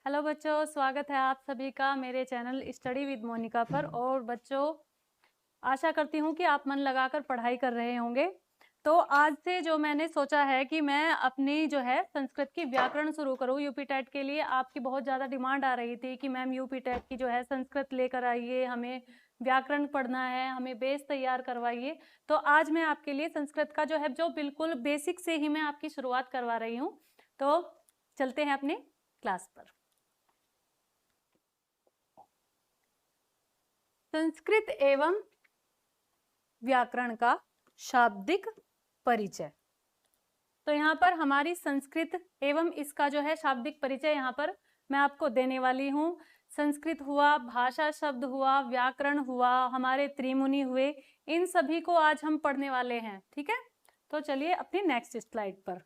Hello बच्चों, स्वागत है आप सभी का मेरे चैनल स्टडी विद मोनिका पर। और बच्चों, आशा करती हूँ कि आप मन लगाकर पढ़ाई कर रहे होंगे। तो आज से जो मैंने सोचा है कि मैं अपनी जो है संस्कृत की व्याकरण शुरू करूँ यूपी टेट के लिए। आपकी बहुत ज़्यादा डिमांड आ रही थी कि मैम यूपी टेट की जो है संस्कृत लेकर आइए, हमें व्याकरण पढ़ना है, हमें बेस तैयार करवाइए। तो आज मैं आपके लिए संस्कृत का जो है जो बिल्कुल बेसिक से ही मैं आपकी शुरुआत करवा रही हूँ। तो चलते हैं अपने क्लास पर। संस्कृत एवं व्याकरण का शाब्दिक परिचय। तो यहाँ पर हमारी संस्कृत एवं इसका जो है शाब्दिक परिचय यहाँ पर मैं आपको देने वाली हूँ। संस्कृत हुआ, भाषा शब्द हुआ, व्याकरण हुआ, हमारे त्रिमुनि हुए, इन सभी को आज हम पढ़ने वाले हैं। ठीक है, तो चलिए अपनी नेक्स्ट स्लाइड पर।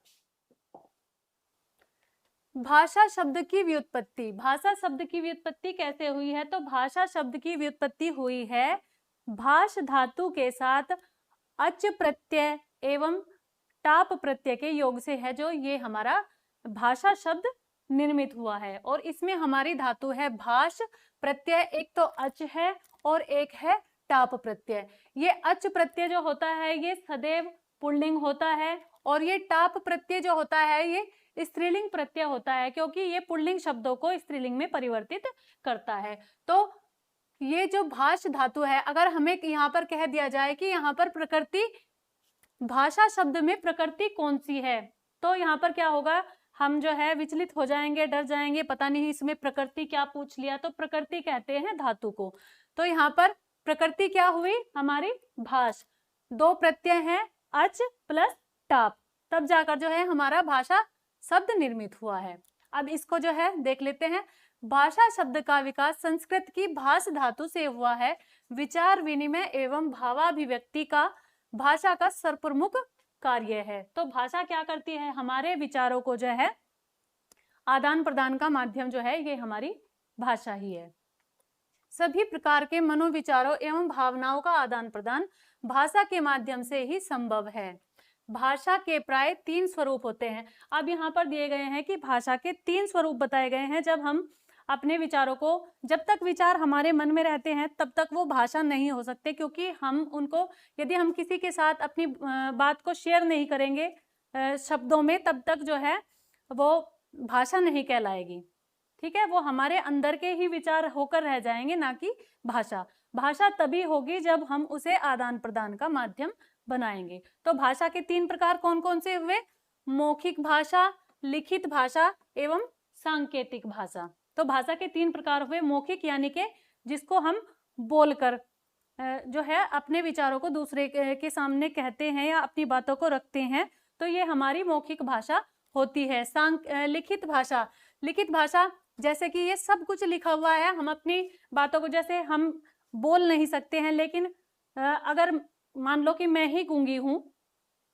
भाषा शब्द की व्युत्पत्ति। भाषा शब्द की व्युत्पत्ति कैसे हुई है? तो भाषा शब्द की व्युत्पत्ति हुई है भाष धातु के साथ अच प्रत्यय एवं टाप प्रत्यय के योग से है, जो ये हमारा भाषा शब्द निर्मित हुआ है। और इसमें हमारी धातु है भाष प्रत्यय, एक तो अच है और एक है टाप प्रत्यय। ये अच प्रत्यय जो होता है ये सदैव पुल्लिंग होता है, और ये टाप प्रत्यय जो होता है ये स्त्रीलिंग प्रत्यय होता है, क्योंकि ये पुल्लिंग शब्दों को स्त्रीलिंग में परिवर्तित करता है। तो ये जो भाष धातु है, अगर हमें यहाँ पर कह दिया जाए कि यहाँ पर प्रकृति, भाषा शब्द में प्रकृति कौन सी है, तो यहाँ पर क्या होगा, हम जो है विचलित हो जाएंगे, डर जाएंगे, पता नहीं इसमें प्रकृति क्या पूछ लिया। तो प्रकृति कहते हैं धातु को। तो यहाँ पर प्रकृति क्या हुई हमारी भाष, दो प्रत्यय हैं अच प्लस टाप, तब जाकर जो है हमारा भाषा शब्द निर्मित हुआ है। अब इसको जो है देख लेते हैं। भाषा शब्द का विकास संस्कृत की भाष धातु से हुआ है। विचार विनिमय एवं भावाभिव्यक्ति का भाषा का सर्वप्रमुख कार्य है। तो भाषा क्या करती है, हमारे विचारों को जो है आदान प्रदान का माध्यम जो है ये हमारी भाषा ही है। सभी प्रकार के मनोविचारों एवं भावनाओं का आदान प्रदान भाषा के माध्यम से ही संभव है। भाषा के प्राय 3 स्वरूप होते हैं। अब यहाँ पर दिए गए हैं कि भाषा के 3 स्वरूप बताए गए हैं। जब हम अपने विचारों को, जब तक विचार हमारे मन में रहते हैं तब तक वो भाषा नहीं हो सकते, क्योंकि हम उनको, यदि हम किसी के साथ अपनी बात को शेयर नहीं करेंगे शब्दों में, तब तक जो है वो भाषा नहीं कहलाएगी। ठीक है, वो हमारे अंदर के ही विचार होकर रह जाएंगे, ना कि भाषा। भाषा तभी होगी जब हम उसे आदान प्रदान का माध्यम बनाएंगे। तो भाषा के 3 प्रकार कौन कौन से हुए? मौखिक भाषा, लिखित भाषा एवं सांकेतिक भाषा। तो भाषा के 3 प्रकार हुए। मौखिक यानी कि जिसको हम बोलकर जो है अपने विचारों को दूसरे के सामने कहते हैं या अपनी बातों को रखते हैं, तो ये हमारी मौखिक भाषा होती है। लिखित भाषा, लिखित भाषा जैसे कि ये सब कुछ लिखा हुआ है, हम अपनी बातों को, जैसे हम बोल नहीं सकते हैं, लेकिन अगर मान लो कि मैं ही गूंगी हूं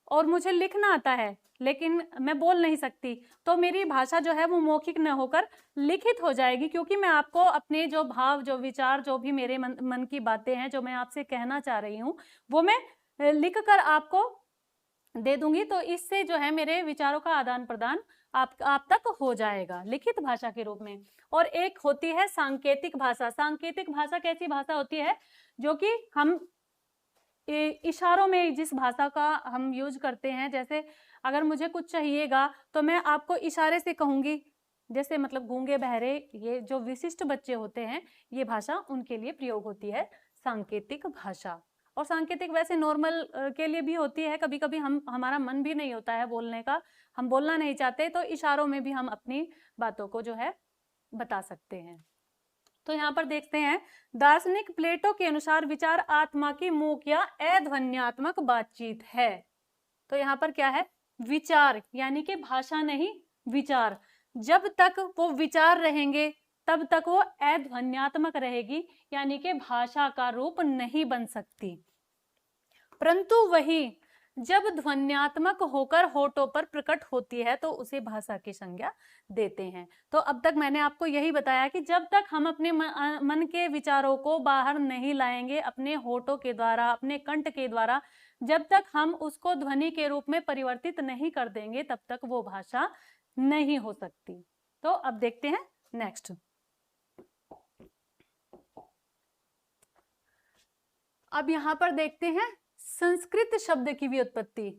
और मुझे लिखना आता है लेकिन मैं बोल नहीं सकती, तो मेरी भाषा जो है वो मौखिक न होकर लिखित हो जाएगी, क्योंकि मैं आपको अपने जो भाव, जो विचार, जो भी मेरे मन की बातें हैं, जो मैं आपसे कहना चाह रही हूँ, वो मैं लिख कर आपको दे दूंगी। तो इससे जो है मेरे विचारों का आदान प्रदान आप तक हो जाएगा लिखित भाषा के रूप में। और एक होती है सांकेतिक भाषा। सांकेतिक भाषा कैसी भाषा होती है? जो कि हम इशारों में, जिस भाषा का हम यूज करते हैं, जैसे अगर मुझे कुछ चाहिएगा तो मैं आपको इशारे से कहूंगी, जैसे मतलब गूंगे बहरे, ये जो विशिष्ट बच्चे होते हैं, ये भाषा उनके लिए प्रयोग होती है सांकेतिक भाषा। और सांकेतिक वैसे नॉर्मल के लिए भी होती है। कभी कभी हमारा मन भी नहीं होता है बोलने का, हम बोलना नहीं चाहते, तो इशारों में भी हम अपनी बातों को जो है बता सकते हैं। तो यहाँ पर देखते हैं, दार्शनिक प्लेटो के अनुसार विचार आत्मा की मूक या अध्वन्यात्मक बातचीत है। तो यहाँ पर क्या है? विचार, यानी कि भाषा नहीं, विचार। जब तक वो विचार रहेंगे तब तक वो अध्वन्यात्मक रहेगी, यानी कि भाषा का रूप नहीं बन सकती। परंतु वही जब ध्वन्यात्मक होकर होठों पर प्रकट होती है तो उसे भाषा की संज्ञा देते हैं। तो अब तक मैंने आपको यही बताया कि जब तक हम अपने मन के विचारों को बाहर नहीं लाएंगे अपने होठों के द्वारा, अपने कंठ के द्वारा, जब तक हम उसको ध्वनि के रूप में परिवर्तित नहीं कर देंगे, तब तक वो भाषा नहीं हो सकती। तो अब देखते हैं नेक्स्ट, अब यहां पर देखते हैं संस्कृत शब्द की व्युत्पत्ति।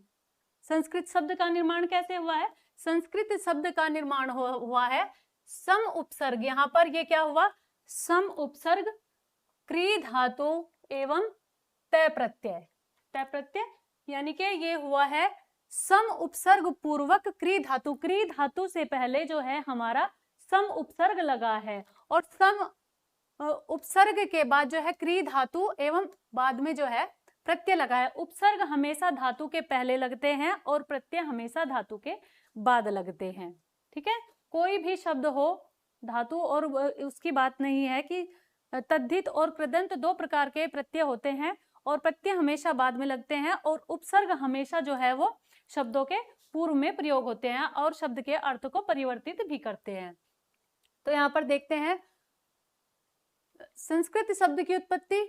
संस्कृत शब्द का निर्माण कैसे हुआ है? संस्कृत शब्द का निर्माण हुआ है सम उपसर्ग। यहां पर ये क्या हुआ? सम उपसर्ग, क्री धातु एवं तय प्रत्यय। तय प्रत्यय यानी कि ये हुआ है सम उपसर्ग पूर्वक क्री धातु। क्री धातु से पहले जो है हमारा सम उपसर्ग लगा है, और सम उपसर्ग के बाद जो है क्री धातु एवं बाद में जो है प्रत्यय लगा है। उपसर्ग हमेशा धातु के पहले लगते हैं और प्रत्यय हमेशा धातु के बाद लगते हैं। ठीक है, कोई भी शब्द हो, धातु और उसकी बात नहीं है कि तद्धित और कृदंत दो प्रकार के प्रत्यय होते हैं, और प्रत्यय हमेशा बाद में लगते हैं, और उपसर्ग हमेशा जो है वो शब्दों के पूर्व में प्रयोग होते हैं और शब्द के अर्थ को परिवर्तित भी करते हैं। तो यहाँ पर देखते हैं संस्कृत शब्द की उत्पत्ति।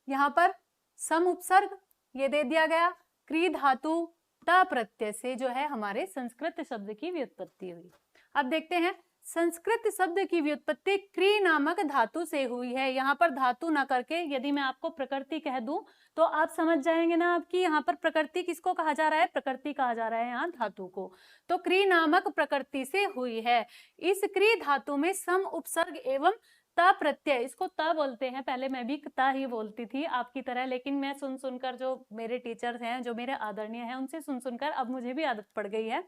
यहाँ पर सम उपसर्ग ये दे दिया गया, क्री धातु ता प्रत्यय से जो है हमारे संस्कृत शब्द की व्युत्पत्ति हुई। अब देखते हैं संस्कृत शब्द की व्युत्पत्ति क्री नामक धातु से हुई है। यहाँ पर धातु ना करके यदि मैं आपको प्रकृति कह दूं तो आप समझ जाएंगे ना आपकी यहाँ पर प्रकृति किसको कहा जा रहा है? प्रकृति कहा जा रहा है यहाँ धातु को। तो क्री नामक प्रकृति से हुई है। इस क्री धातु में सम उपसर्ग एवं ता प्रत्यय, इसको ता बोलते हैं, पहले मैं भी ता ही बोलती थी आपकी तरह, लेकिन मैं सुन सुनकर, जो मेरे टीचर्स हैं, जो मेरे आदरणीय हैं, उनसे सुन सुनकर अब मुझे भी आदत पड़ गई है।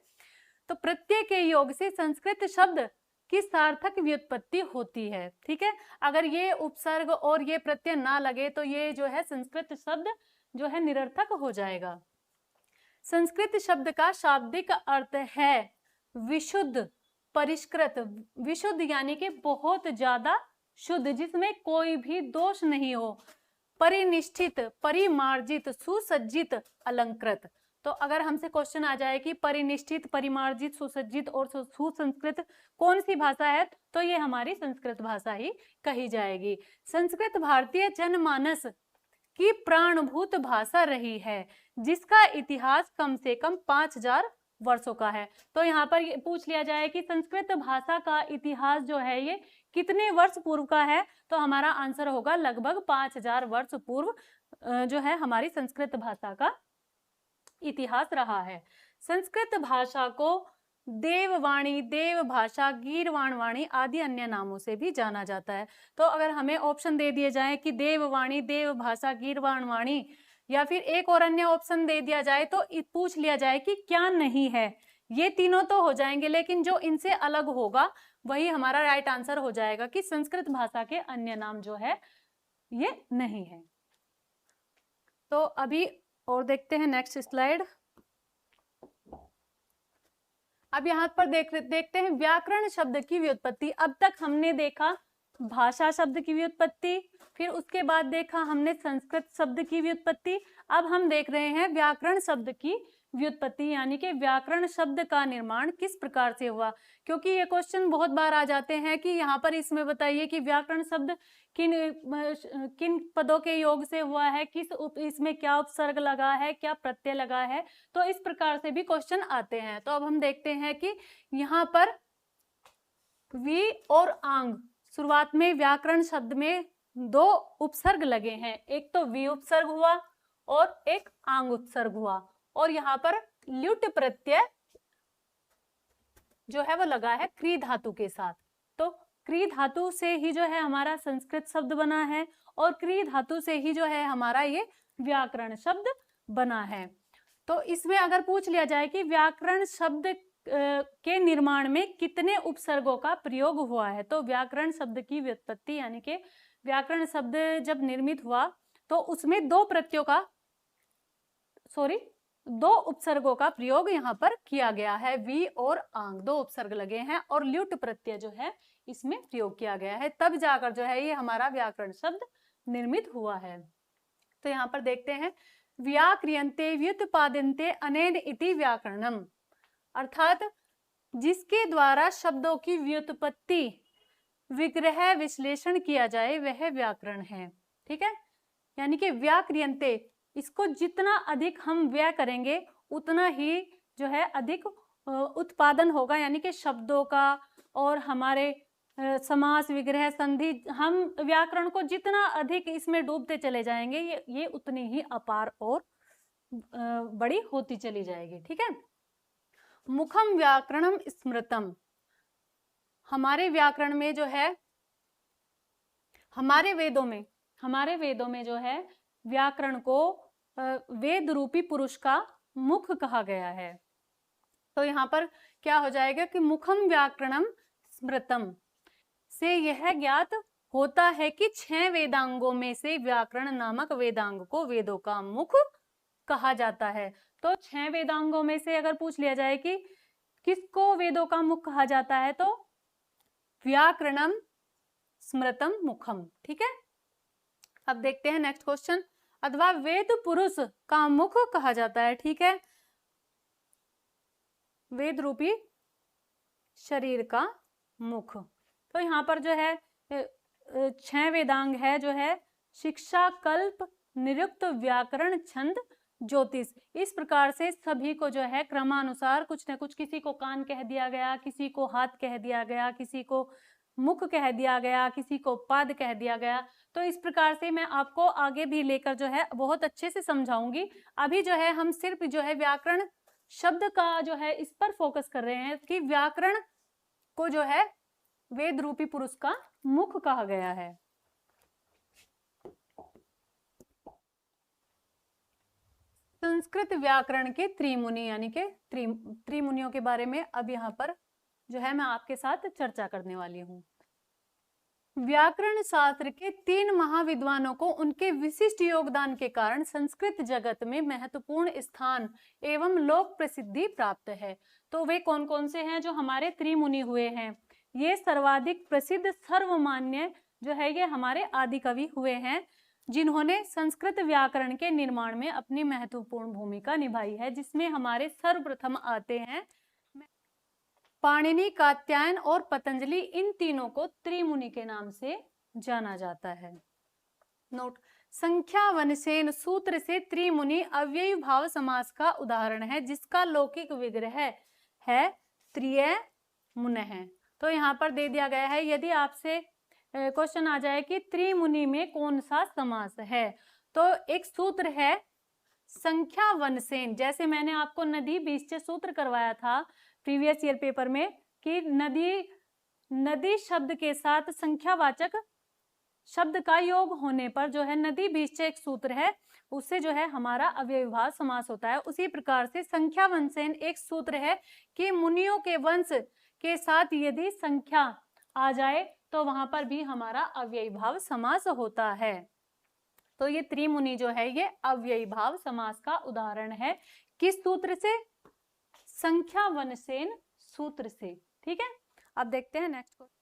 तो प्रत्यय के योग से संस्कृत शब्द की सार्थक व्युत्पत्ति होती है। ठीक है, अगर ये उपसर्ग और ये प्रत्यय ना लगे तो ये जो है संस्कृत शब्द जो है निरर्थक हो जाएगा। संस्कृत शब्द का शाब्दिक अर्थ है विशुद्ध, परिष्कृत। विशुद्ध यानी कि बहुत ज्यादा शुद्ध, जिसमें कोई भी दोष नहीं हो। परिनिष्ठित, परिमार्जित, सुसज्जित, अलंकृत। तो अगर हमसे क्वेश्चन आ जाए कि परिनिष्ठित, परिमार्जित, सुसज्जित और सुसंस्कृत कौन सी भाषा है, तो ये हमारी संस्कृत भाषा ही कही जाएगी। संस्कृत भारतीय जनमानस की प्राणभूत भाषा रही है, जिसका इतिहास कम से कम 5000 वर्षों का है। तो यहाँ पर पूछ लिया जाए कि संस्कृत भाषा का इतिहास जो है ये कितने वर्ष पूर्व का है, तो हमारा आंसर होगा लगभग 5000 वर्ष पूर्व जो है हमारी संस्कृत भाषा का इतिहास रहा है। संस्कृत भाषा को देववाणी, देव भाषा, गीर्वाण वाणी आदि अन्य नामों से भी जाना जाता है। तो अगर हमें ऑप्शन दे दिए जाए कि देववाणी, देव भाषा, गीर्वाण वाणी, या फिर एक और अन्य ऑप्शन दे दिया जाए तो पूछ लिया जाए कि क्या नहीं है, ये तीनों तो हो जाएंगे, लेकिन जो इनसे अलग होगा वही हमारा राइट आंसर हो जाएगा कि संस्कृत भाषा के अन्य नाम जो है ये नहीं है। तो अभी और देखते हैं नेक्स्ट स्लाइड। अब यहाँ पर देखते हैं व्याकरण शब्द की व्युत्पत्ति। अब तक हमने देखा भाषा शब्द की व्युत्पत्ति, फिर उसके बाद देखा हमने संस्कृत शब्द की व्युत्पत्ति। अब हम देख रहे हैं व्याकरण शब्द की व्युत्पत्ति, यानी कि व्याकरण शब्द का निर्माण किस प्रकार से हुआ। क्योंकि ये क्वेश्चन बहुत बार आ जाते हैं कि यहाँ पर इसमें बताइए कि व्याकरण शब्द किन पदों के योग से हुआ है, इसमें क्या उपसर्ग लगा है, क्या प्रत्यय लगा है। तो इस प्रकार से भी क्वेश्चन आते हैं। तो अब हम देखते हैं कि यहाँ पर वी और आंग, शुरुआत में व्याकरण शब्द में 2 उपसर्ग लगे हैं, एक तो वी उपसर्ग हुआ और एक आंग उपसर्ग हुआ, और यहाँ पर ल्युट प्रत्यय जो है वो लगा है क्री धातु के साथ। तो क्री धातु से ही जो है हमारा संस्कृत शब्द बना है, और क्री धातु से ही जो है हमारा ये व्याकरण शब्द बना है। तो इसमें अगर पूछ लिया जाए कि व्याकरण शब्द के निर्माण में कितने उपसर्गों का प्रयोग हुआ है, तो व्याकरण शब्द की व्युत्पत्ति यानी कि व्याकरण शब्द जब निर्मित हुआ तो उसमें 2 उपसर्गों का प्रयोग यहाँ पर किया गया है। वी और आंग 2 उपसर्ग लगे हैं, और ल्युट प्रत्यय जो है इसमें प्रयोग किया गया है, तब जाकर जो है ये हमारा व्याकरण शब्द निर्मित हुआ है। तो यहाँ पर देखते हैं व्याक्रियन्ते व्युत्पाद्यन्ते अनेन इति व्याकरणम, अर्थात जिसके द्वारा शब्दों की व्युत्पत्ति, विग्रह, विश्लेषण किया जाए वह व्याकरण है। ठीक है, यानी कि व्याक्रियन्ते, इसको जितना अधिक हम व्यय करेंगे उतना ही जो है अधिक उत्पादन होगा, यानी कि शब्दों का और हमारे समास, विग्रह, संधि, हम व्याकरण को जितना अधिक इसमें डूबते चले जाएंगे ये उतनी ही अपार और बड़ी होती चली जाएगी। ठीक है। मुखम व्याकरणम स्मृतम, हमारे व्याकरण में जो है, हमारे वेदों में जो है व्याकरण को वेद रूपी पुरुष का मुख कहा गया है। तो यहाँ पर क्या हो जाएगा कि मुखम व्याकरणम स्मृतम से यह ज्ञात होता है कि 6 वेदांगों में से व्याकरण नामक वेदांग को वेदों का मुख कहा जाता है। तो 6 वेदांगों में से अगर पूछ लिया जाए कि किसको वेदों का मुख कहा जाता है, तो व्याकरणम स्मृतम मुखम। ठीक है। अब देखते हैं नेक्स्ट क्वेश्चन। अथवा वेद पुरुष का मुख कहा जाता है। ठीक है, वेद रूपी शरीर का मुख। तो यहाँ पर जो है 6 वेदांग है जो है शिक्षा, कल्प, निरुक्त, व्याकरण, छंद, ज्योतिष। इस प्रकार से सभी को जो है क्रमानुसार कुछ न कुछ, किसी को कान कह दिया गया, किसी को हाथ कह दिया गया, किसी को मुख कह दिया गया, किसी को पाद कह दिया गया। तो इस प्रकार से मैं आपको आगे भी लेकर जो है बहुत अच्छे से समझाऊंगी। अभी जो है हम सिर्फ जो है व्याकरण शब्द का जो है इस पर फोकस कर रहे हैं कि व्याकरण को जो है वेद रूपी पुरुष का मुख कहा गया है। संस्कृत व्याकरण के त्रिमुनि यानी के त्रिमुनियों के बारे में अब यहाँ पर जो है मैं आपके साथ चर्चा करने वाली हूँ। व्याकरण शास्त्र के 3 महाविद्वानों को उनके विशिष्ट योगदान के कारण संस्कृत जगत में महत्वपूर्ण स्थान एवं लोक प्रसिद्धि प्राप्त है। तो वे कौन कौन से हैं जो हमारे त्रिमुनि हुए हैं? ये सर्वाधिक प्रसिद्ध सर्वमान्य जो है ये हमारे आदि कवि हुए हैं, जिन्होंने संस्कृत व्याकरण के निर्माण में अपनी महत्वपूर्ण भूमिका निभाई है, जिसमें हमारे सर्वप्रथम आते हैं पाणिनि, कात्यायन और पतंजलि। इन तीनों को त्रिमुनि के नाम से जाना जाता है। नोट, संख्या वनसेन सूत्र से त्रिमुनि अव्ययी भाव समास का उदाहरण है, जिसका लौकिक विग्रह है त्रिय मुनः। तो यहाँ पर दे दिया गया है, यदि आपसे क्वेश्चन आ जाए कि त्रिमुनि में कौन सा समास है, तो एक सूत्र है संख्या वनसेन। जैसे मैंने आपको नदी बीच से सूत्र करवाया था प्रीवियस ईयर पेपर में कि नदी शब्द के साथ संख्यावाचक शब्द का योग होने पर जो है नदी बीच से एक सूत्र है, उससे जो है हमारा अव्ययीभाव समास होता है। उसी प्रकार से संख्या वंशेन एक सूत्र है कि मुनियों के वंश के साथ यदि संख्या आ जाए तो वहां पर भी हमारा अव्ययीभाव समास होता है। तो ये त्रिमुनि जो है ये अव्ययीभाव समास का उदाहरण है। किस सूत्र से? संख्या वनसेन सूत्र से। ठीक है, अब देखते हैं नेक्स्ट क्वेश्चन।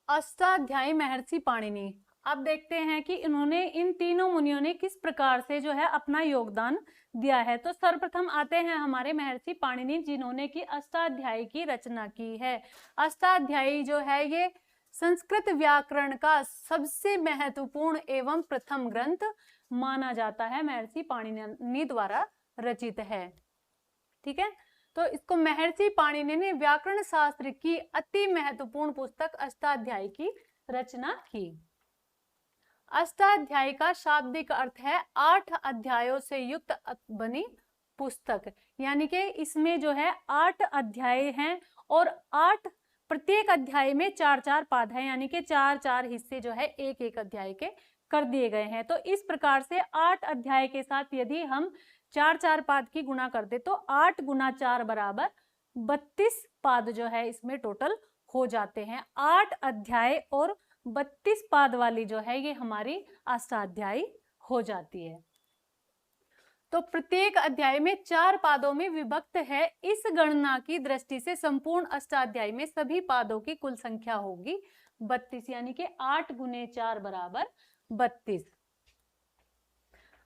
अष्टाध्यायी महर्षि पाणिनि। अब देखते हैं कि इन्होंने, इन तीनों मुनियों ने किस प्रकार से जो है अपना योगदान दिया है। तो सर्वप्रथम आते हैं हमारे महर्षि पाणिनि, जिन्होंने की अष्टाध्यायी की रचना की है। अष्टाध्यायी जो है ये संस्कृत व्याकरण का सबसे महत्वपूर्ण एवं प्रथम ग्रंथ माना जाता है, महर्षि पाणिनि द्वारा रचित है। ठीक है, तो इसको महर्षि पाणिनि ने व्याकरण शास्त्र की अति महत्वपूर्ण पुस्तक अष्टाध्यायी की रचना की। अष्टाध्यायी का शाब्दिक अर्थ है 8 अध्यायों से युक्त बनी पुस्तक, यानी कि इसमें जो है 8 अध्याय हैं और 8 प्रत्येक अध्याय में 4-4 पाद है, यानी कि 4-4 हिस्से जो है एक अध्याय के कर दिए गए हैं। तो इस प्रकार से 8 अध्याय के साथ यदि हम 4-4 पाद की गुणा कर दे तो 8 गुना 4 बराबर 32 पाद जो है इसमें टोटल हो जाते हैं। 8 अध्याय और 32 पाद वाली जो है ये हमारी अष्टाध्यायी हो जाती है। तो प्रत्येक अध्याय में 4 पादों में विभक्त है। इस गणना की दृष्टि से संपूर्ण अष्टाध्यायी में सभी पादों की कुल संख्या होगी 32, यानी कि 8 गुने 4 बराबर 32।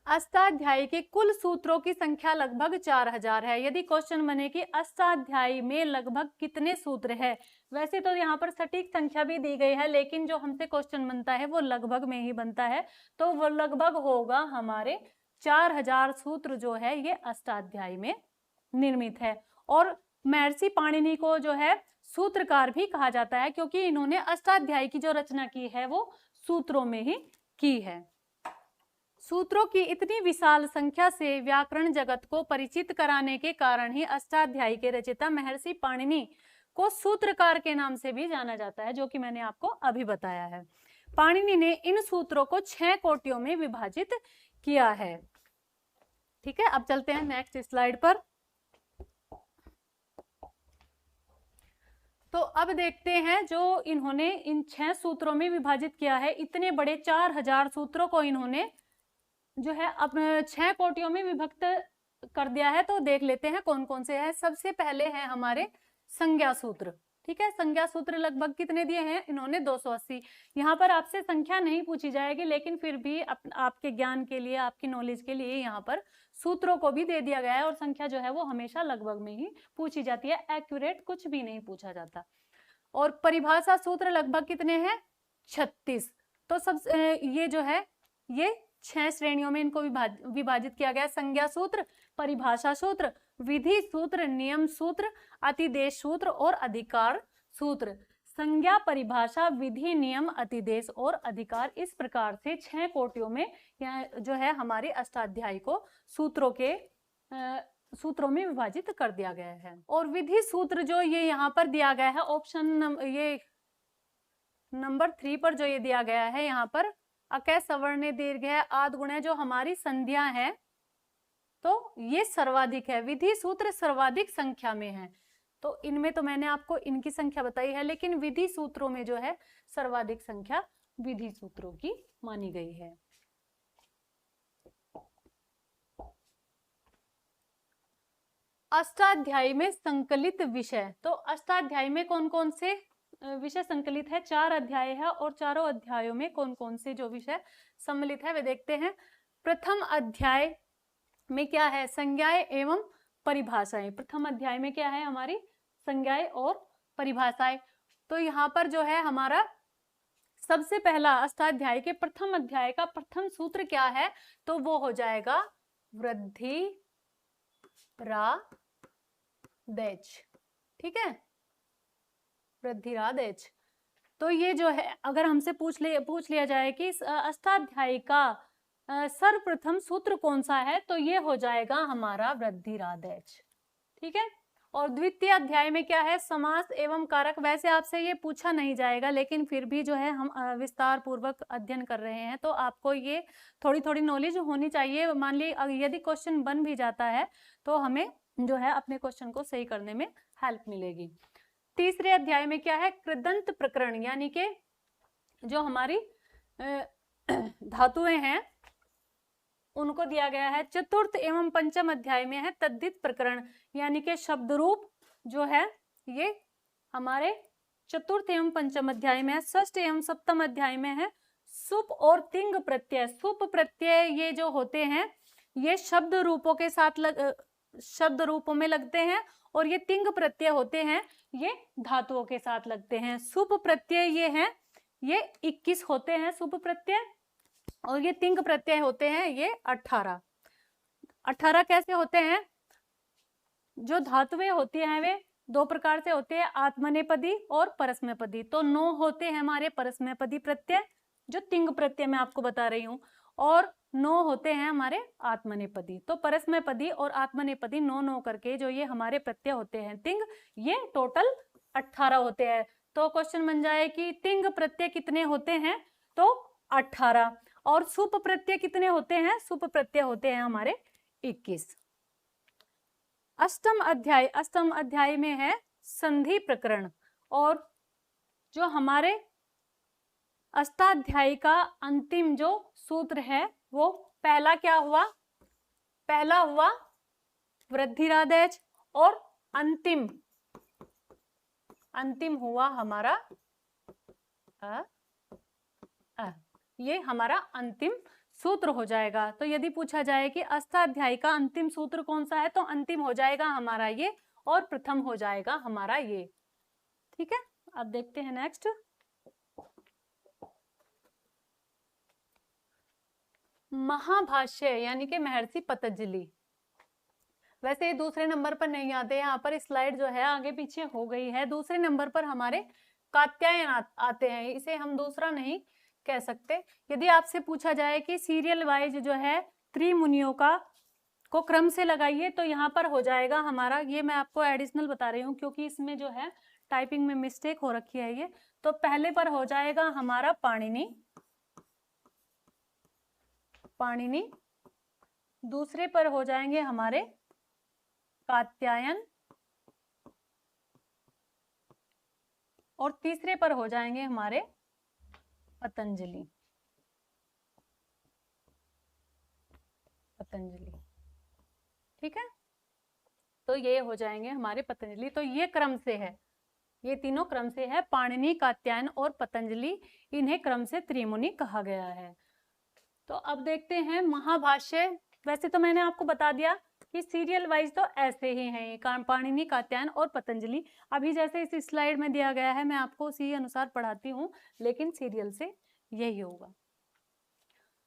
अष्टाध्यायी के कुल सूत्रों की संख्या लगभग 4000 है। यदि क्वेश्चन बने कि अष्टाध्यायी में लगभग कितने सूत्र है, वैसे तो यहाँ पर सटीक संख्या भी दी गई है, लेकिन जो हमसे क्वेश्चन बनता है वो लगभग में ही बनता है, तो वो लगभग होगा हमारे 4000 सूत्र जो है ये अष्टाध्यायी में निर्मित है। और महर्षि पाणिनि को जो है सूत्रकार भी कहा जाता है, क्योंकि इन्होंने अष्टाध्यायी की जो रचना की है वो सूत्रों में ही की है। सूत्रों की इतनी विशाल संख्या से व्याकरण जगत को परिचित कराने के कारण ही अष्टाध्यायी के रचयिता महर्षि पाणिनि को सूत्रकार के नाम से भी जाना जाता है, जो कि मैंने आपको अभी बताया है। पाणिनि ने इन सूत्रों को 6 कोटियों में विभाजित किया है। ठीक है, अब चलते हैं नेक्स्ट स्लाइड पर। तो अब देखते हैं जो इन्होंने इन 6 सूत्रों में विभाजित किया है, इतने बड़े 4000 सूत्रों को इन्होंने जो है अपने 6 कोटियों में विभक्त कर दिया है। तो देख लेते हैं कौन कौन से हैं। सबसे पहले है हमारे संज्ञा सूत्र। ठीक है, संज्ञा सूत्र लगभग कितने दिए हैं इन्होंने? 280। यहाँ पर आपसे संख्या नहीं पूछी जाएगी, लेकिन फिर भी आपके ज्ञान के लिए, आपकी नॉलेज के लिए यहाँ पर सूत्रों को भी दे दिया गया है, और संख्या जो है वो हमेशा लगभग में ही पूछी जाती है, एक्यूरेट कुछ भी नहीं पूछा जाता। और परिभाषा सूत्र लगभग कितने हैं? 36। तो सब ये जो है ये 6 श्रेणियों में इनको विभाजित किया गया। संज्ञा सूत्र, परिभाषा सूत्र, विधि सूत्र, नियम सूत्र, अतिदेश सूत्र और अधिकार सूत्र। संज्ञा, परिभाषा, विधि, नियम, अतिदेश और अधिकार, इस प्रकार से 6 कोटियों में जो है हमारे अष्टाध्यायी को सूत्रों में विभाजित कर दिया गया है। और विधि सूत्र जो ये यहाँ पर दिया गया है, ऑप्शन ये नंबर 3 पर जो ये दिया गया है, यहाँ पर अकै, सवर्ण, दीर्घ है, आद गुण है, जो हमारी संधिया है, तो ये सर्वाधिक है। विधि सूत्र सर्वाधिक संख्या में है। तो इनमें तो मैंने आपको इनकी संख्या बताई है, लेकिन विधि सूत्रों में जो है सर्वाधिक संख्या विधि सूत्रों की मानी गई है। अष्टाध्यायी में संकलित विषय। तो अष्टाध्यायी में कौन कौन से विषय संकलित है? 4 अध्याय है, और चारों अध्यायों में कौन कौन से जो विषय सम्मिलित है वे देखते हैं। प्रथम अध्याय में क्या है? संज्ञाएं एवं परिभाषाएं। प्रथम अध्याय में क्या है? हमारी संज्ञाएं और परिभाषाएं। तो यहाँ पर जो है हमारा सबसे पहला अष्टाध्यायी के प्रथम अध्याय का प्रथम सूत्र क्या है? तो वो हो जाएगा वृद्धि रादेच। ठीक है, वृद्धि रादेच। तो ये जो है अगर हमसे पूछ लिया जाए कि अष्टाध्यायी का सर्वप्रथम सूत्र कौन सा है, तो ये हो जाएगा हमारा वृद्धि रादेच। ठीक है, और द्वितीय अध्याय में क्या है? समास एवं कारक। वैसे आपसे ये पूछा नहीं जाएगा, लेकिन फिर भी जो है हम विस्तार पूर्वक अध्ययन कर रहे हैं, तो आपको ये थोड़ी थोड़ी नॉलेज होनी चाहिए। मान ली यदि क्वेश्चन बन भी जाता है तो हमें जो है अपने क्वेश्चन को सही करने में हेल्प मिलेगी। तीसरे अध्याय में क्या है? कृदंत प्रकरण, यानी कि जो हमारी धातुएं हैं उनको दिया गया है। चतुर्थ एवं पंचम अध्याय में है तद्धित प्रकरण, यानी कि शब्द रूप जो है ये हमारे चतुर्थ एवं पंचम अध्याय में है। षष्ठ एवं सप्तम अध्याय में है सुप और तिंग प्रत्यय। सुप प्रत्यय ये जो होते हैं ये शब्द रूपों के साथ शब्द रूपों में लगते हैं, और ये तिंग प्रत्यय होते हैं ये धातुओं के साथ लगते हैं। सुप प्रत्यय ये हैं, ये 21 होते हैं सुप प्रत्यय, और ये तिंग प्रत्यय होते हैं ये 18। 18 कैसे होते हैं? जो धातुएं होती हैं वे 2 प्रकार से होते हैं, आत्मनेपदी और परस्मैपदी। तो 9 होते हैं हमारे परस्मैपदी प्रत्यय, जो तिंग प्रत्यय मैं आपको बता रही हूँ, और 9 होते हैं हमारे आत्मनेपदी। तो परस्मैपदी और आत्मनेपदी 9 करके जो ये हमारे प्रत्यय होते हैं तिंग, ये टोटल 18 होते हैं। तो क्वेश्चन बन जाए कि तिंग प्रत्यय कितने होते हैं? तो 18। और सुप प्रत्यय कितने होते हैं? सुप प्रत्यय होते हैं हमारे 21। अष्टम अध्याय में है संधि प्रकरण, और जो हमारे अष्टाध्यायी का अंतिम जो सूत्र है वो पहला क्या हुआ? पहला हुआ वृद्धि रादेच, और अंतिम हुआ हमारा ये हमारा अंतिम सूत्र हो जाएगा। तो यदि पूछा जाए कि अष्टाध्यायी का अंतिम सूत्र कौन सा है, तो अंतिम हो जाएगा हमारा ये, और प्रथम हो जाएगा हमारा ये। ठीक है, अब देखते हैं नेक्स्ट। महाभाष्य यानी कि महर्षि पतंजलि। वैसे दूसरे नंबर पर नहीं आते, यहाँ पर स्लाइड जो है आगे पीछे हो गई है। दूसरे नंबर पर हमारे कात्यायन आते हैं, इसे हम दूसरा नहीं कह सकते। यदि आपसे पूछा जाए कि सीरियल वाइज जो है त्रिमुनियों का को क्रम से लगाइए, तो यहाँ पर हो जाएगा हमारा, ये मैं आपको एडिशनल बता रही हूँ क्योंकि इसमें जो है टाइपिंग में मिस्टेक हो रखी है ये। तो पहले पर हो जाएगा हमारा पाणिनि, दूसरे पर हो जाएंगे हमारे कात्यायन, और तीसरे पर हो जाएंगे हमारे पतंजलि। ठीक है, तो ये हो जाएंगे हमारे पतंजलि। तो ये क्रम से है, ये तीनों क्रम से है, पाणिनि, कात्यायन और पतंजलि, इन्हें क्रम से त्रिमुनि कहा गया है। तो अब देखते हैं महाभाष्य। वैसे तो मैंने आपको बता दिया कि सीरियल वाइज तो ऐसे ही हैं, पाणिनि, कात्यायन और पतंजलि। अभी जैसे इस स्लाइड में दिया गया है मैं आपको उसी अनुसार पढ़ाती हूँ, लेकिन सीरियल से यही होगा।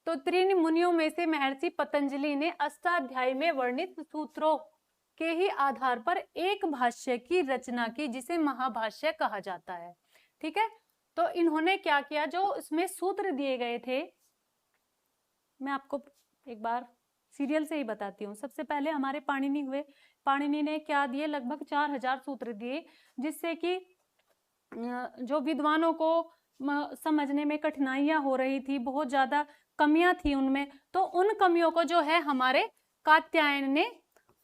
तो त्रिमुनियों में से महर्षि पतंजलि ने अष्टाध्यायी में वर्णित सूत्रों के ही आधार पर एक भाष्य की रचना की, जिसे महाभाष्य कहा जाता है। ठीक है, तो इन्होंने क्या किया, जो इसमें सूत्र दिए गए थे, मैं आपको एक बार सीरियल से ही बताती हूँ। सबसे पहले हमारे पाणिनि हुए, पाणिनि ने क्या दिए, लगभग 4000 सूत्र दिए, जिससे कि जो विद्वानों को समझने में कठिनाइयां हो रही थी, बहुत ज्यादा कमियां थी उनमें, तो उन कमियों को जो है हमारे कात्यायन ने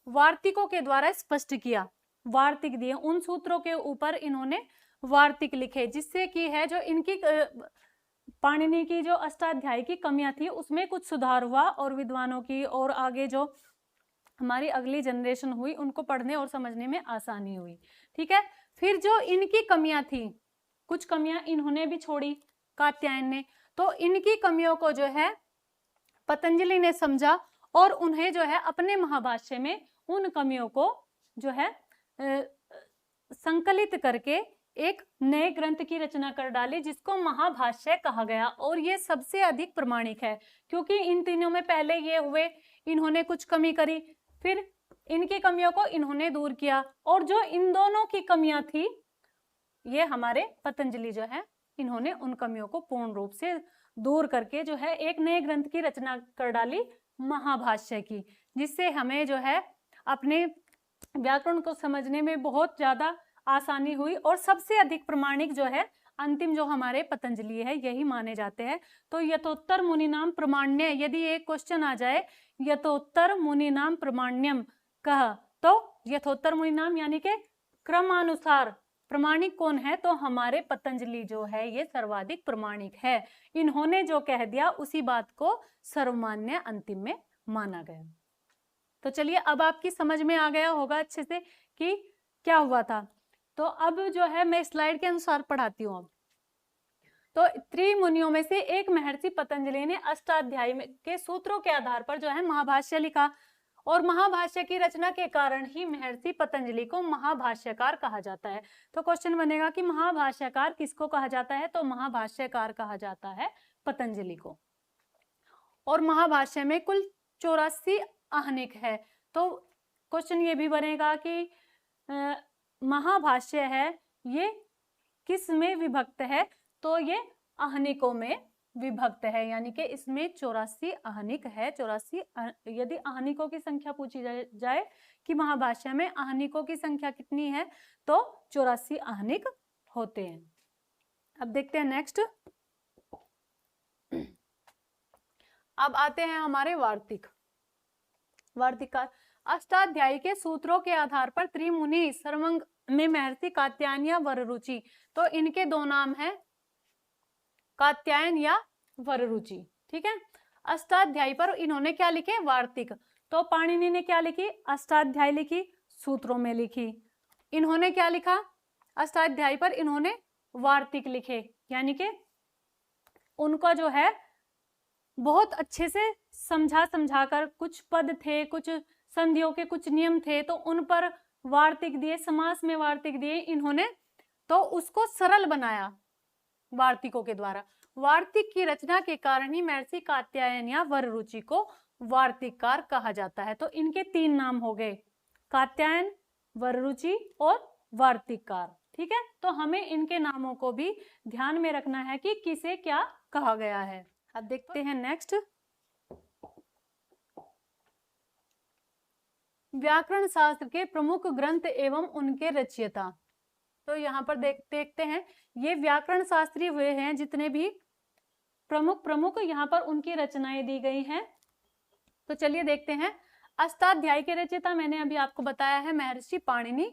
वार्तिकों के द्वारा स्पष्ट किया, वार्तिक दिए, उन सूत्रों के ऊपर इन्होंने वार्तिक लिखे, जिससे कि है जो इनकी पाणिनि की जो अष्टाध्यायी की कमियां थी उसमें कुछ सुधार हुआ, और विद्वानों की और आगे जो हमारी अगली जनरेशन हुई उनको पढ़ने और समझने में आसानी हुई। ठीक है, फिर जो इनकी कमियां थी, कुछ कमियां इन्होंने भी छोड़ी कात्यायन ने, तो इनकी कमियों को जो है पतंजलि ने समझा और उन्हें जो है अपने महाभाष्य में उन कमियों को जो है संकलित करके एक नए ग्रंथ की रचना कर डाली, जिसको महाभाष्य कहा गया। और ये सबसे अधिक प्रमाणिक है, क्योंकि इन तीनों में पहले ये हुए, इन्होंने कुछ कमी करी, फिर इनकी कमियों को इन्होंने दूर किया, और जो इन दोनों की कमियां थी, ये हमारे पतंजलि जो है इन्होंने उन कमियों को पूर्ण रूप से दूर करके जो है एक नए ग्रंथ की रचना कर डाली महाभाष्य की, जिससे हमें जो है अपने व्याकरण को समझने में बहुत ज्यादा आसानी हुई। और सबसे अधिक प्रमाणिक जो है अंतिम जो हमारे पतंजलि है, यही माने जाते हैं। तो यथोत्तर मुनिनाम प्रमाण्य, यदि एक क्वेश्चन आ जाए यथोत्तर मुनिनाम प्रमाण्यम कह, तो यथोत्तर मुनिनाम यानी के क्रमानुसार प्रमाणिक कौन है, तो हमारे पतंजलि जो है ये सर्वाधिक प्रमाणिक है। इन्होंने जो कह दिया उसी बात को सर्वमान्य अंतिम में माना गया। तो चलिए, अब आपकी समझ में आ गया होगा अच्छे से कि क्या हुआ था। तो अब जो है मैं स्लाइड के अनुसार पढ़ाती हूँ। अब तो त्रिमुनियों में से एक महर्षि पतंजलि ने अष्टाध्यायी के सूत्रों के आधार पर जो है महाभाष्य लिखा, और महाभाष्य की रचना के कारण ही महर्षि पतंजलि को महाभाष्यकार कहा जाता है। तो क्वेश्चन बनेगा कि महाभाष्यकार किसको कहा जाता है, तो महाभाष्यकार कहा जाता है पतंजलि को। और महाभाष्य में कुल 84 आहनिक है। तो क्वेश्चन ये भी बनेगा कि महाभाष्य है ये किस में विभक्त है, तो ये आहनिकों में विभक्त है, यानी कि इसमें 84 आहनिक है। 84, यदि आहनिकों की संख्या पूछी जाए कि महाभाष्य में आहनिकों की संख्या कितनी है, तो 84 आहनिक होते हैं। अब देखते हैं नेक्स्ट। अब आते हैं हमारे वार्तिकार। अष्टाध्यायी के सूत्रों के आधार पर त्रिमुनि सर्वंग में महर्षि कात्यायन या वररुचि, तो इनके दो नाम हैं, कात्यायन या वररुचि। ठीक है, अष्टाध्यायी पर इन्होंने क्या लिखे, वार्तिक। तो पाणिनि ने क्या लिखी, अष्टाध्यायी लिखी, सूत्रों में लिखी। इन्होंने क्या लिखा, अष्टाध्यायी पर इन्होंने वार्तिक लिखे, यानी कि उनका जो है बहुत अच्छे से समझा कर, कुछ पद थे, कुछ संधियों के कुछ नियम थे, तो उन पर वार्तिक दिए, समास में वार्तिक दिए इन्होंने, तो उसको सरल बनाया वार्तिकों के द्वारा। वार्तिक की रचना के कारण ही महर्षि कात्यायन या वररुचि को वार्तिककार कहा जाता है। तो इनके 3 नाम हो गए, कात्यायन, वररुचि और वार्तिककार। ठीक है, तो हमें इनके नामों को भी ध्यान में रखना है कि किसे क्या कहा गया है। अब देखते हैं नेक्स्ट, व्याकरण शास्त्र के प्रमुख ग्रंथ एवं उनके रचयिता। तो यहाँ पर देखते हैं, ये व्याकरण शास्त्री हुए हैं जितने भी प्रमुख यहाँ पर उनकी रचनाएं दी गई हैं। तो चलिए देखते हैं। अष्टाध्यायी के रचयिता मैंने अभी आपको बताया है महर्षि पाणिनि।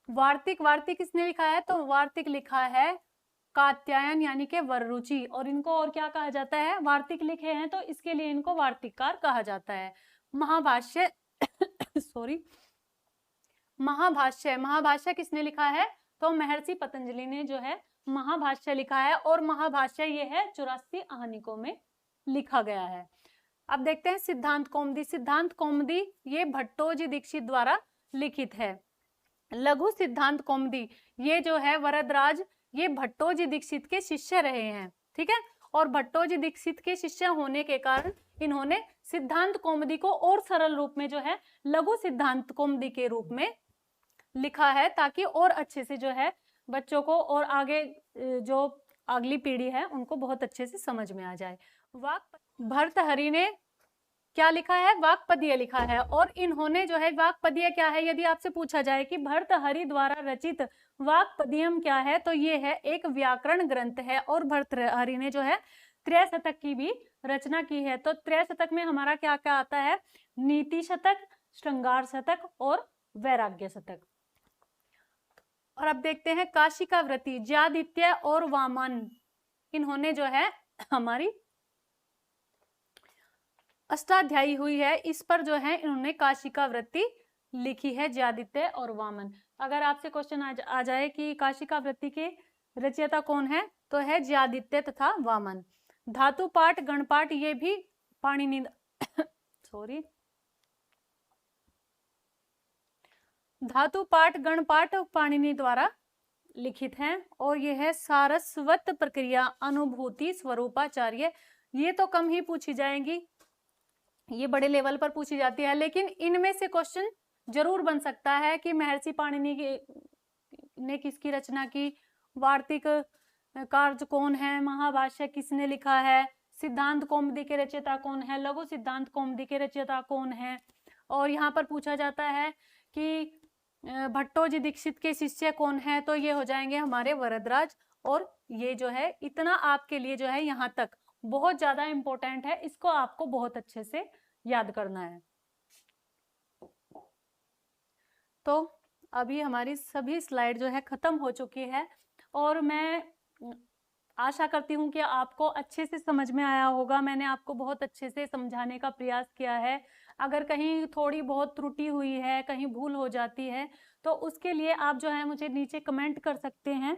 वार्तिक किसने लिखा है? तो वार्तिक लिखा है कात्यायन यानी कि वररुचि, और इनको और क्या कहा जाता है? वार्तिक लिखे हैं तो इसके लिए इनको वार्तिककार कहा जाता है। महाभाष्य सॉरी महाभाष्य किसने लिखा है? तो महर्षि पतंजलि ने जो है महाभाष्य लिखा है, और महाभाष्य ये है 84 आहनिकों में लिखा गया है। अब देखते हैं सिद्धांत कौमुदी ये भट्टोजी दीक्षित द्वारा लिखित है। लघु सिद्धांत कौमुदी ये जो है वरदराज, ये भट्टोजी दीक्षित के शिष्य रहे हैं। ठीक है, और भट्टोजी दीक्षित के शिष्य होने के कारण इन्होंने सिद्धांत कौमुदी को और सरल रूप में जो है लघु सिद्धांत कौमुदी के रूप में लिखा है, ताकि और अच्छे से जो है बच्चों को और आगे जो अगली पीढ़ी है उनको बहुत अच्छे से समझ में आ जाए। भर्तृहरि ने क्या लिखा है? वाक्पदीय लिखा है, और इन्होंने जो है वाक्पदीय क्या है? यदि आपसे पूछा जाए कि भर्तृहरि द्वारा रचित वाक्पदीयम क्या है, तो ये है एक व्याकरण ग्रंथ है, और भर्तृहरि ने जो है त्रयशतक की भी रचना की है। तो त्रयशतक में हमारा क्या क्या आता है? नीति शतक, श्रृंगार शतक और वैराग्य शतक। और अब देखते हैं काशिका वृत्ति, ज्यादित्य और वामन, इन्होंने जो है हमारी अष्टाध्यायी हुई है, इस पर जो है इन्होंने काशिका वृत्ति लिखी है, ज्यादित्य और वामन। अगर आपसे क्वेश्चन आ जाए कि काशिका वृत्ति के रचयिता कौन है, तो है ज्यादित्य तथा वामन। धातु पाठ, गणपाठ ये भी पाणिनि धातु पाठ, गणपाठ पाणिनि द्वारा लिखित हैं, और यह है सारस्वत प्रक्रिया, अनुभूति, स्वरूपाचार्य। ये तो कम ही पूछी जाएंगी, ये बड़े लेवल पर पूछी जाती है, लेकिन इनमें से क्वेश्चन जरूर बन सकता है कि महर्षि पाणिनि ने किसकी रचना की, वार्तिक कार्य कौन है, महाभाष्य किसने लिखा है, सिद्धांत कौमुदी के रचयिता कौन है, लघु सिद्धांत कौमुदी के रचयिता कौन है। और यहाँ पर पूछा जाता है कि भट्टोजी दीक्षित के शिष्य कौन है, तो ये हो जाएंगे हमारे वरदराज। और ये जो है इतना आपके लिए जो है यहाँ तक बहुत ज्यादा इंपॉर्टेंट है, इसको आपको बहुत अच्छे से याद करना है। तो अभी हमारी सभी स्लाइड जो है खत्म हो चुकी है, और मैं आशा करती हूँ कि आपको अच्छे से समझ में आया होगा। मैंने आपको बहुत अच्छे से समझाने का प्रयास किया है। अगर कहीं थोड़ी बहुत त्रुटि हुई है, कहीं भूल हो जाती है, तो उसके लिए आप जो है मुझे नीचे कमेंट कर सकते हैं।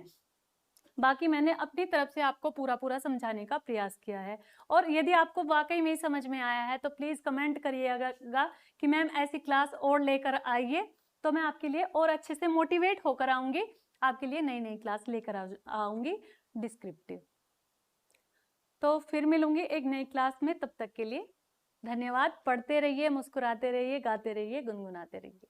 बाकी मैंने अपनी तरफ से आपको पूरा समझाने का प्रयास किया है। और यदि आपको वाकई में समझ में आया है तो प्लीज़ कमेंट करिएगा कि मैम ऐसी क्लास और लेकर आइए, तो मैं आपके लिए और अच्छे से मोटिवेट होकर आऊँगी, आपके लिए नई क्लास लेकर आऊँगी डिस्क्रिप्टिव। तो फिर मिलूंगी एक नई क्लास में, तब तक के लिए धन्यवाद। पढ़ते रहिए, मुस्कुराते रहिए, गाते रहिए, गुनगुनाते रहिए।